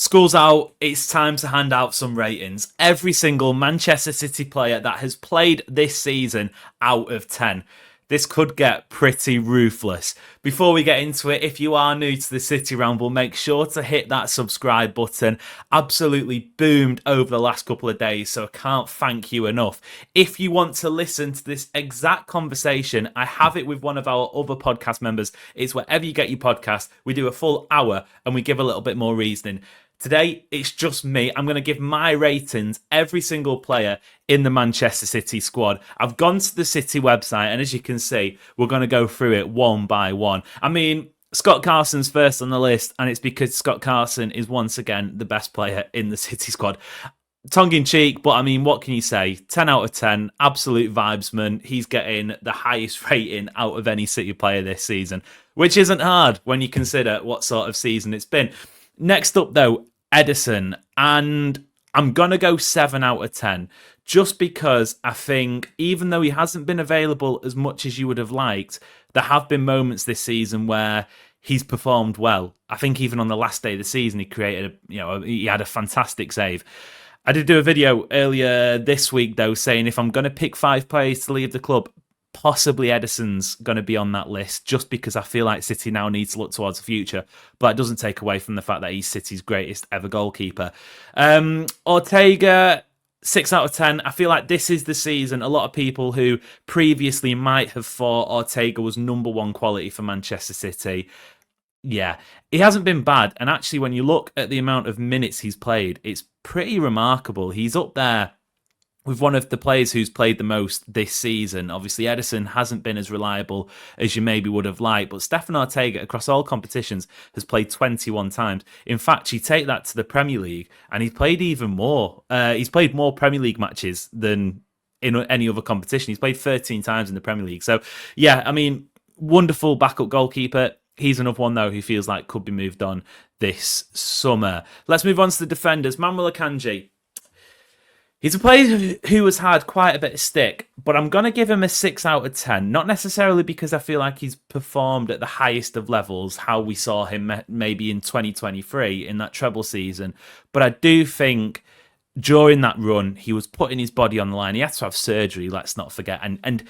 School's out. It's time to hand out some ratings. Every single Manchester City player that has played this season out of 10. This could get pretty ruthless. Before we get into it, if you are new to the City Ramble, make sure to hit that subscribe button. Absolutely boomed over the last couple of days, so I can't thank you enough. If you want to listen to this exact conversation, I have it with one of our other podcast members. It's wherever you get your podcast. We do a full hour and we give a little bit more reasoning. Today, it's just me. I'm going to give my ratings, every single player in the Manchester City squad. I've gone to the City website, and as you can see, we're going to go through it one by one. I mean, Scott Carson's first on the list, and it's because Scott Carson is once again the best player in the City squad. Tongue in cheek, but I mean, what can you say? 10 out of 10, absolute vibesman. He's getting the highest rating out of any City player this season, which isn't hard when you consider what sort of season it's been. Next up, though, Ederson, and I'm going to go 7 out of 10, just because I think, even though he hasn't been available as much as you would have liked, there have been moments this season where he's performed well. I think even on the last day of the season, he had a fantastic save. I did do a video earlier this week, though, saying if I'm going to pick 5 players to leave the club, possibly Ederson's going to be on that list, just because I feel like City now needs to look towards the future. But that doesn't take away from the fact that he's City's greatest ever goalkeeper. Ortega, 6 out of 10. I feel like this is the season. A lot of people who previously might have thought Ortega was number one quality for Manchester City. Yeah, he hasn't been bad. And actually, when you look at the amount of minutes he's played, it's pretty remarkable. He's up there with one of the players who's played the most this season. Obviously, Ederson hasn't been as reliable as you maybe would have liked, but Stefan Ortega, across all competitions, has played 21 times. In fact, you take that to the Premier League, and he's played even more. He's played more Premier League matches than in any other competition. He's played 13 times in the Premier League. So, yeah, I mean, wonderful backup goalkeeper. He's another one, though, who feels like could be moved on this summer. Let's move on to the defenders. Manuel Akanji. He's a player who has had quite a bit of stick, but I'm going to give him a 6 out of 10. Not necessarily because I feel like he's performed at the highest of levels, how we saw him maybe in 2023 in that treble season, but I do think during that run, he was putting his body on the line. He had to have surgery, let's not forget. And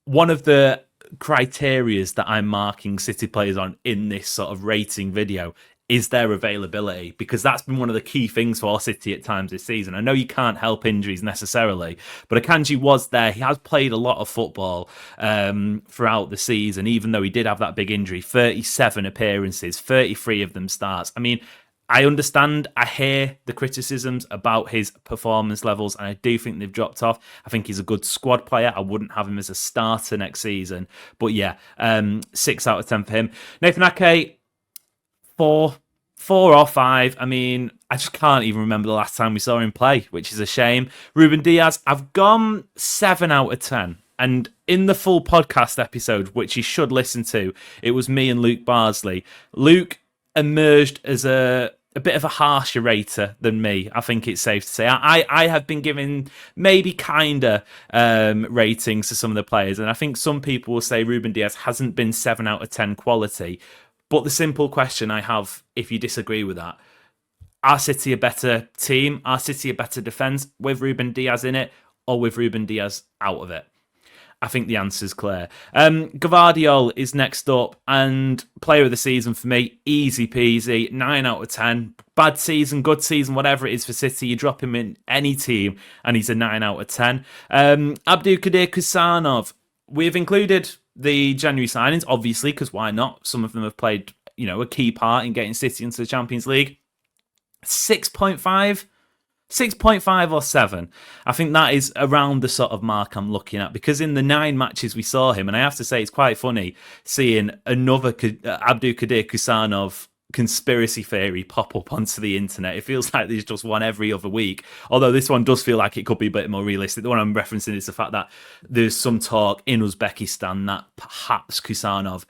one of the criterias that I'm marking City players on in this sort of rating video is their availability, because that's been one of the key things for City at times this season. I know you can't help injuries necessarily, but Akanji was there. He has played a lot of football throughout the season, even though he did have that big injury. 37 appearances, 33 of them starts. I mean, I understand, I hear the criticisms about his performance levels, and I do think they've dropped off. I think he's a good squad player. I wouldn't have him as a starter next season. But yeah, 6 out of 10 for him. Nathan Ake, 4 or 5. I mean, I just can't even remember the last time we saw him play, which is a shame. Ruben Diaz, I've gone 7 out of 10. And in the full podcast episode, which you should listen to, it was me and Luke Barsley. Luke emerged as a bit of a harsher rater than me, I think it's safe to say. I have been giving maybe kinder ratings to some of the players, and I think some people will say Ruben Diaz hasn't been 7 out of 10 quality. But the simple question I have, if you disagree with that, are City a better team? Are City a better defence with Ruben Diaz in it, or with Ruben Diaz out of it? I think the answer's clear. Gvardiol is next up, and player of the season for me, easy peasy, 9 out of 10. Bad season, good season, whatever it is for City, you drop him in any team, and he's a 9 out of 10. Abdulkadir Kusanov, we've included the January signings, obviously, because why not? Some of them have played, a key part in getting City into the Champions League. 6.5 or 7. I think that is around the sort of mark I'm looking at, because in the 9 matches we saw him, and I have to say it's quite funny seeing another Abdulkadir Kusanov conspiracy theory pop up onto the internet. It feels like there's just one every other week, although this one does feel like it could be a bit more realistic. The one I'm referencing is the fact that there's some talk in Uzbekistan that perhaps Kusanov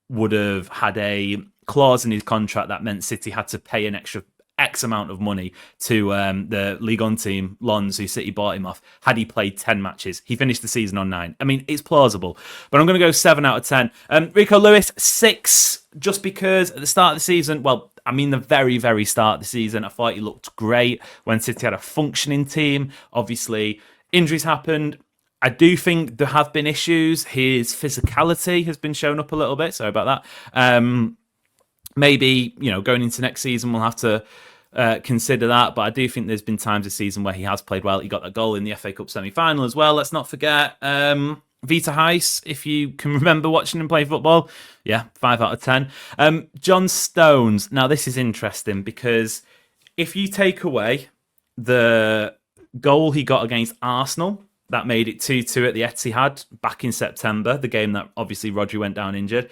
would have had a clause in his contract that meant City had to pay an extra X amount of money to the Ligue 1 team, Lens, who City bought him off, had he played 10 matches. He finished the season on 9. I mean, it's plausible. But I'm going to go 7 out of 10. Rico Lewis, 6, just because at the start of the season, well, I mean, the very, very start of the season, I thought he looked great when City had a functioning team. Obviously, injuries happened. I do think there have been issues. His physicality has been shown up a little bit. Sorry about that. Maybe, going into next season, we'll have to consider that. But I do think there's been times this season where he has played well. He got that goal in the FA Cup semi-final as well. Let's not forget. Vita Heiss, if you can remember watching him play football. Yeah, 5 out of 10. John Stones. Now, this is interesting because if you take away the goal he got against Arsenal, that made it 2-2 at the Etihad back in September, the game that obviously Rodri went down injured,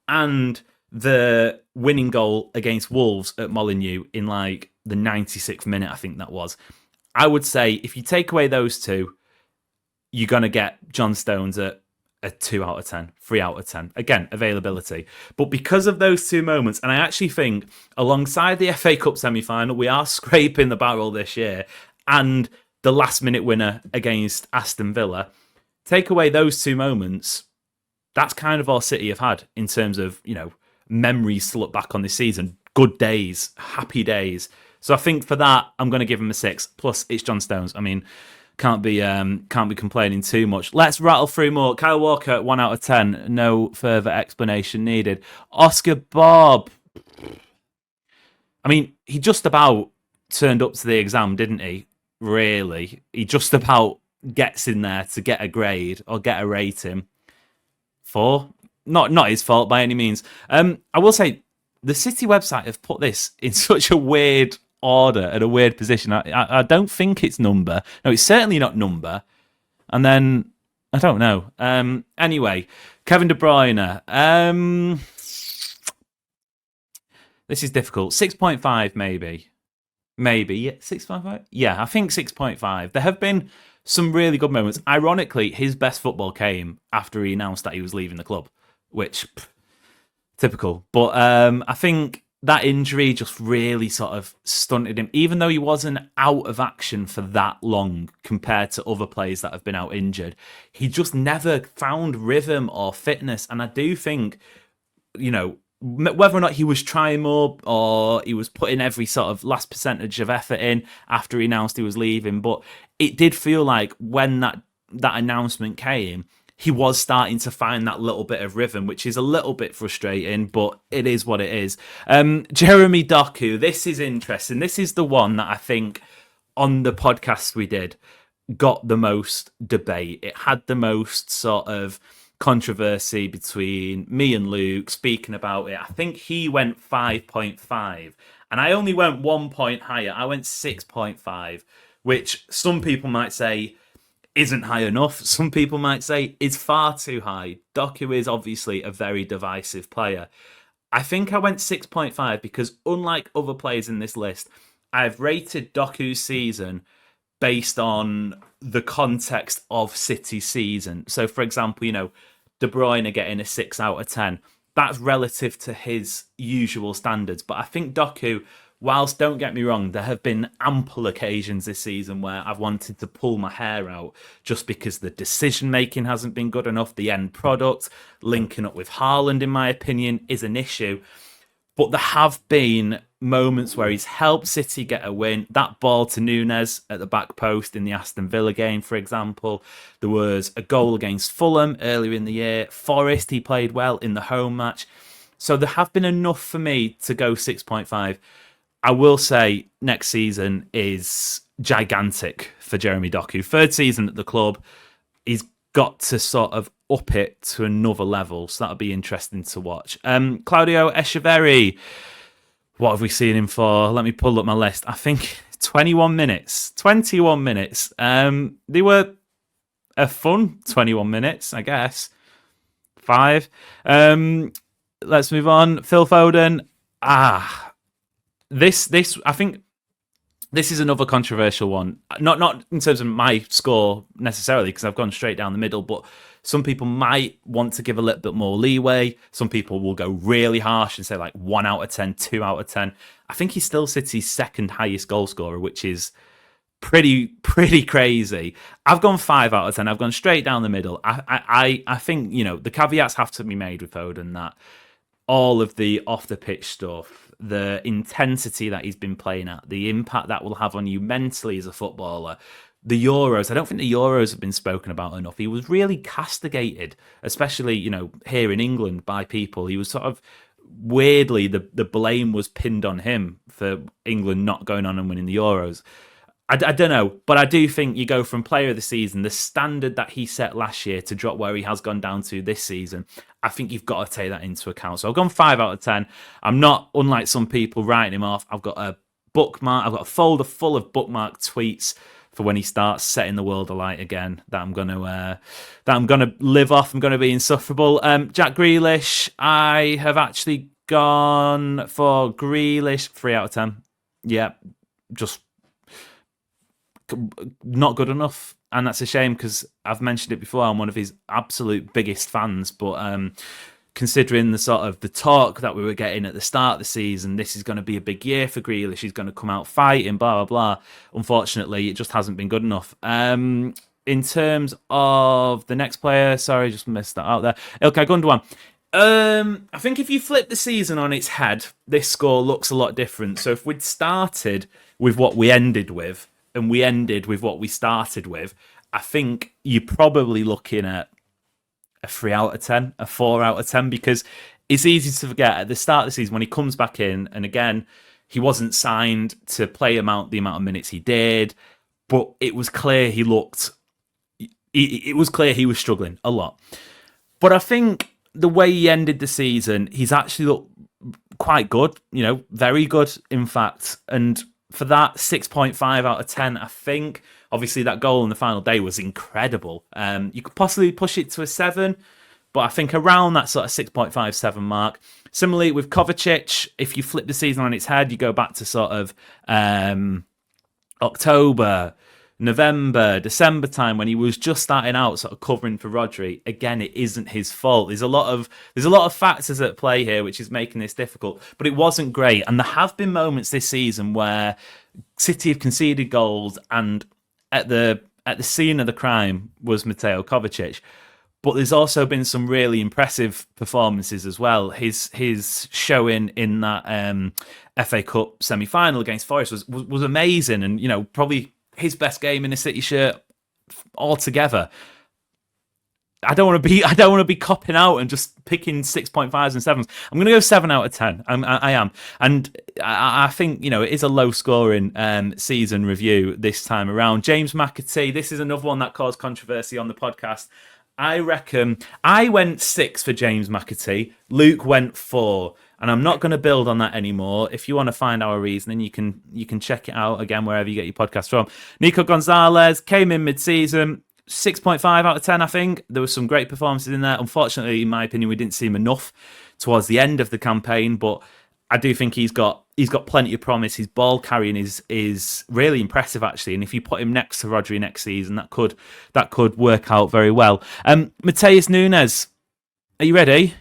and the winning goal against Wolves at Molineux in like the 96th minute, I think that was. I would say if you take away those two, you're going to get John Stones at a 2 out of 10, 3 out of 10. Again, availability. But because of those two moments, and I actually think alongside the FA Cup semi-final, we are scraping the barrel this year, and the last-minute winner against Aston Villa, take away those two moments, that's kind of all City have had in terms of, memories to look back on this season. Good days, happy days. So I think for that, I'm going to give him a 6. Plus, it's John Stones. I mean, can't be complaining too much. Let's rattle through more. Kyle Walker, 1 out of 10. No further explanation needed. Oscar Bob. I mean, he just about turned up to the exam, didn't he? Really, he just about gets in there to get a grade or get a rating. 4, not his fault by any means. I will say the City website have put this in such a weird order at a weird position. I don't think it's number. No, it's certainly not number. And then I don't know. Anyway, Kevin De Bruyne. This is difficult. 6.5 maybe. Maybe 6.5. Yeah, I think 6.5. There have been some really good moments. Ironically, his best football came after he announced that he was leaving the club, which typical. But I think that injury just really sort of stunted him, even though he wasn't out of action for that long compared to other players that have been out injured. He just never found rhythm or fitness, and I do think, whether or not he was trying more or he was putting every sort of last percentage of effort in after he announced he was leaving, but it did feel like when that announcement came, he was starting to find that little bit of rhythm, which is a little bit frustrating, but it is what it is. Jeremy Doku, this is interesting. This is the one that I think on the podcast we did got the most debate. It had the most sort of controversy between me and Luke speaking about it. I think he went 5.5 and I only went 1 point higher. I went 6.5, which some people might say isn't high enough. Some people might say is far too high. Doku is obviously a very divisive player. I think I went 6.5 because unlike other players in this list, I've rated Doku's season based on the context of City's season. So, for example, De Bruyne getting a 6 out of 10. That's relative to his usual standards. But I think Doku, whilst, don't get me wrong, there have been ample occasions this season where I've wanted to pull my hair out just because the decision-making hasn't been good enough. The end product, linking up with Haaland, in my opinion, is an issue. But there have been moments where he's helped City get a win. That ball to Núñez at the back post in the Aston Villa game, for example. There was a goal against Fulham earlier in the year. Forest, he played well in the home match. So there have been enough for me to go 6.5. I will say next season is gigantic for Jeremy Doku. 3rd season at the club. He's got to sort of up it to another level. So that'll be interesting to watch. Claudio Echeverri. What have we seen him for? Let me pull up my list. I think 21 minutes. 21 minutes. They were a fun 21 minutes, I guess. 5. Let's move on. Phil Foden. This I think this is another controversial one. Not in terms of my score necessarily, because I've gone straight down the middle, but some people might want to give a little bit more leeway. Some people will go really harsh and say like 1 out of 10, 2 out of 10. I think he's still City's second highest goal scorer, which is pretty crazy. I've gone 5 out of 10. I've gone straight down the middle. I think, the caveats have to be made with Foden, that all of the off the pitch stuff, the intensity that he's been playing at, the impact that will have on you mentally as a footballer. The Euros, I don't think the Euros have been spoken about enough. He was really castigated, especially, here in England by people. He was sort of weirdly, the blame was pinned on him for England not going on and winning the Euros. I don't know, but I do think you go from player of the season, the standard that he set last year, to drop where he has gone down to this season. I think you've got to take that into account. So I've gone 5 out of 10. I'm not, unlike some people, writing him off. I've got a bookmark. I've got a folder full of bookmarked tweets for when he starts setting the world alight again, that I'm gonna live off. I'm gonna be insufferable. Jack Grealish, I have actually gone for Grealish 3 out of 10. Yeah, just not good enough, and that's a shame because I've mentioned it before. I'm one of his absolute biggest fans, but considering the sort of the talk that we were getting at the start of the season, this is going to be a big year for Grealish. He's going to come out fighting, blah, blah, blah. Unfortunately, it just hasn't been good enough. In terms of the next player, sorry, just missed that out there. Okay, Gundogan. I think if you flip the season on its head, this score looks a lot different. So if we'd started with what we ended with, and we ended with what we started with, I think you're probably looking at a 3 out of 10, a 4 out of 10, because it's easy to forget at the start of the season when he comes back in, and again, he wasn't signed to play the amount of minutes he did, but it was clear he was struggling a lot. But I think the way he ended the season, he's actually looked quite good, very good, in fact, and for that 6.5 out of 10, I think obviously that goal on the final day was incredible. You could possibly push it to a 7, but I think around that sort of 6.57 mark. Similarly with Kovacic, if you flip the season on its head, you go back to sort of October, November, December time when he was just starting out sort of covering for Rodri. Again, it isn't his fault. There's a lot of factors at play here which is making this difficult, but it wasn't great. And there have been moments this season where City have conceded goals, and at the scene of the crime was Mateo Kovacic. But there's also been some really impressive performances as well. His showing in that FA Cup semi-final against Forest was amazing, and probably his best game in a City shirt altogether. I don't want to be copping out and just picking 6.5s and 7s. I'm going to go 7 out of 10. I am, and I think it is a low scoring season review this time around. James McAtee. This is another one that caused controversy on the podcast. I reckon I went 6 for James McAtee. Luke went 4. And I'm not going to build on that anymore. If you want to find our reasoning, you can check it out again wherever you get your podcast from. Nico Gonzalez came in mid-season, 6.5 out of 10, I think. There were some great performances in there. Unfortunately, in my opinion, we didn't see him enough towards the end of the campaign, but I do think he's got plenty of promise. His ball carrying is really impressive, actually. And if you put him next to Rodri next season, that could work out very well. Mateus Nunes, are you ready?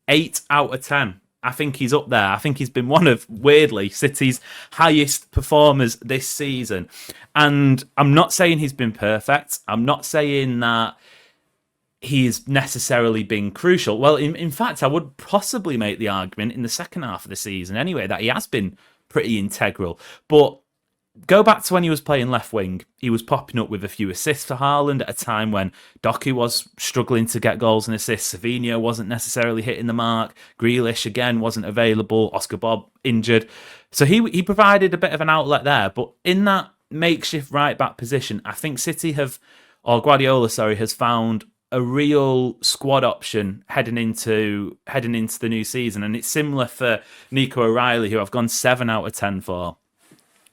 8 out of 10. I think he's up there. I think he's been one of, weirdly, City's highest performers this season. And I'm not saying he's been perfect. I'm not saying that he's necessarily been crucial. Well, in fact, I would possibly make the argument in the second half of the season anyway that he has been pretty integral. But go back to when he was playing left wing. He was popping up with a few assists for Haaland at a time when Doku was struggling to get goals and assists. Savinho wasn't necessarily hitting the mark. Grealish, again, wasn't available. Oscar Bob injured. So he provided a bit of an outlet there. But in that makeshift right-back position, I think Guardiola, has found a real squad option heading into the new season. And it's similar for Nico O'Reilly, who I've gone 7 out of 10 for.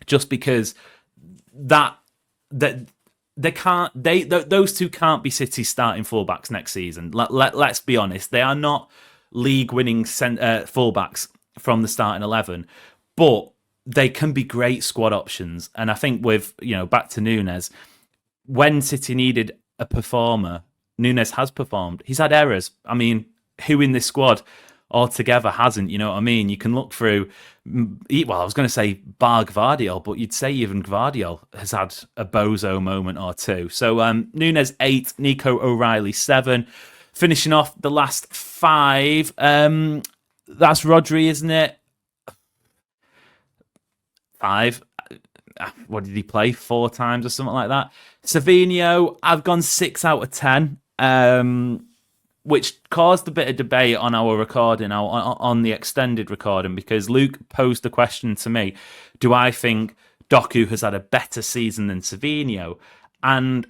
Just because those two can't be City starting fullbacks next season. Let's be honest, they are not league-winning fullbacks from the starting 11, but they can be great squad options. And I think with back to Nunes, when City needed a performer, Nunes has performed. He's had errors. I mean, who in this squad altogether hasn't. You know what I mean? You can look through. Well, I was going to say bar Gvardiol, but you'd say even Gvardiol has had a bozo moment or two. So Núñez 8, Nico O'Reilly 7. Finishing off the last 5. That's Rodri, isn't it? 5. What did he play? 4 times or something like that. Savinho, I've gone 6 out of 10. Which caused a bit of debate on our recording, on the extended recording, because Luke posed the question to me, do I think Doku has had a better season than Savinho? And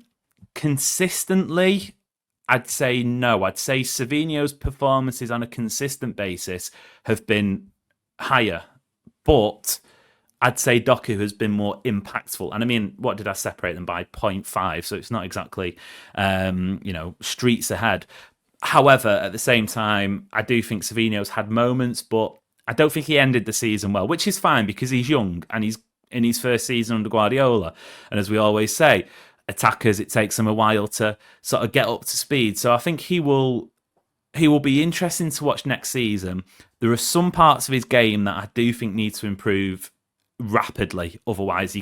consistently, I'd say no. I'd say Savinho's performances on a consistent basis have been higher, but I'd say Doku has been more impactful. And I mean, what did I separate them by? 0.5. So it's not exactly, streets ahead. However, at the same time, I do think Savinho's had moments, but I don't think he ended the season well, which is fine because he's young and he's in his first season under Guardiola. And as we always say, attackers, it takes them a while to sort of get up to speed. So I think he will be interesting to watch next season. There are some parts of his game that I do think need to improve rapidly. Otherwise, he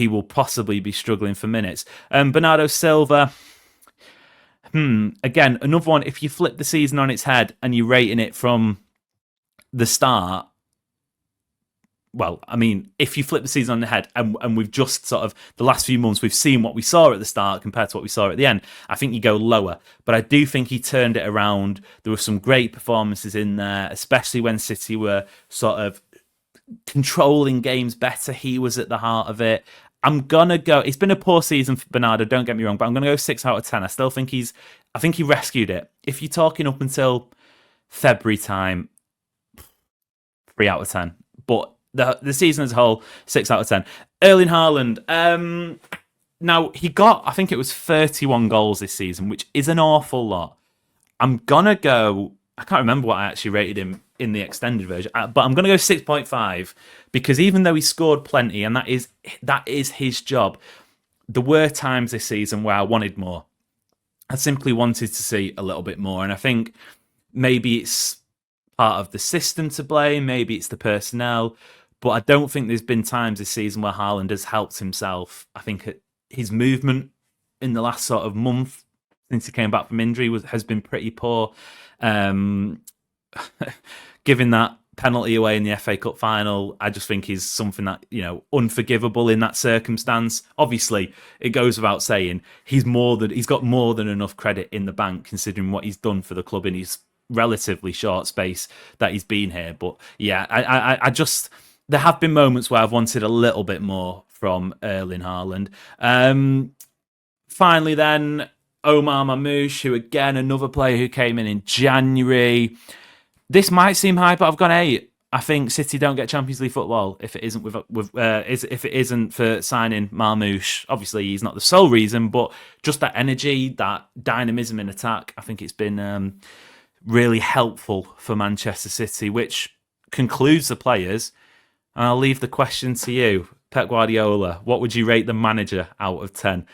will possibly be struggling for minutes. Bernardo Silva. Again, another one, if you flip the season on its head and you're rating it from the start, well, I mean, if you flip the season on the head and we've just sort of, the last few months, we've seen what we saw at the start compared to what we saw at the end, I think you go lower. But I do think he turned it around. There were some great performances in there, especially when City were sort of controlling games better. He was at the heart of it. I'm going to go... It's been a poor season for Bernardo, don't get me wrong, but I'm going to go 6 out of 10. I still think I think he rescued it. If you're talking up until February time, 3 out of 10. But the season as a whole, 6 out of 10. Erling Haaland. Now, he got, I think it was 31 goals this season, which is an awful lot. I'm going to go... I can't remember what I actually rated him in the extended version, but I'm going to go 6.5 because even though he scored plenty, and that is his job, there were times this season where I wanted more. I simply wanted to see a little bit more, and I think maybe it's part of the system to blame, maybe it's the personnel, but I don't think there's been times this season where Haaland has helped himself. I think his movement in the last sort of month since he came back from injury has been pretty poor. Given that penalty away in the FA Cup final, I just think is something that, unforgivable in that circumstance. Obviously, it goes without saying, he's got more than enough credit in the bank considering what he's done for the club in his relatively short space that he's been here. But yeah, I just, there have been moments where I've wanted a little bit more from Erling Haaland. Finally then, Omar Mamouche, who again, another player who came in January. This might seem high, but I've gone 8. I think City don't get Champions League football if it isn't if it isn't for signing Mamouche. Obviously, he's not the sole reason, but just that energy, that dynamism in attack, I think it's been really helpful for Manchester City, which concludes the players. And I'll leave the question to you, Pep Guardiola. What would you rate the manager out of 10?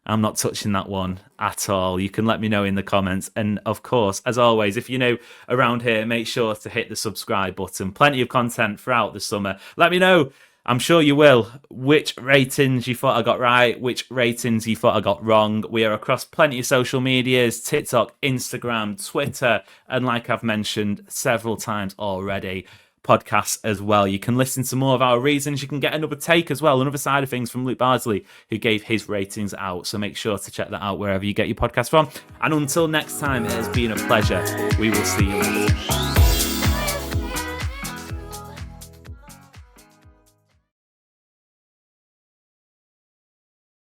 I'm not touching that one at all. You can let me know in the comments. And of course, as always, if you're new around here, make sure to hit the subscribe button. Plenty of content throughout the summer. Let me know, I'm sure you will, which ratings you thought I got right, which ratings you thought I got wrong. We are across plenty of social medias, TikTok, Instagram, Twitter, and like I've mentioned several times already, podcasts as well. You can listen to more of our reasons. You can get another take as well, another side of things from Luke Bardsley, who gave his ratings out. So make sure to check that out wherever you get your podcast from. And until next time, it has been a pleasure. We will see you later.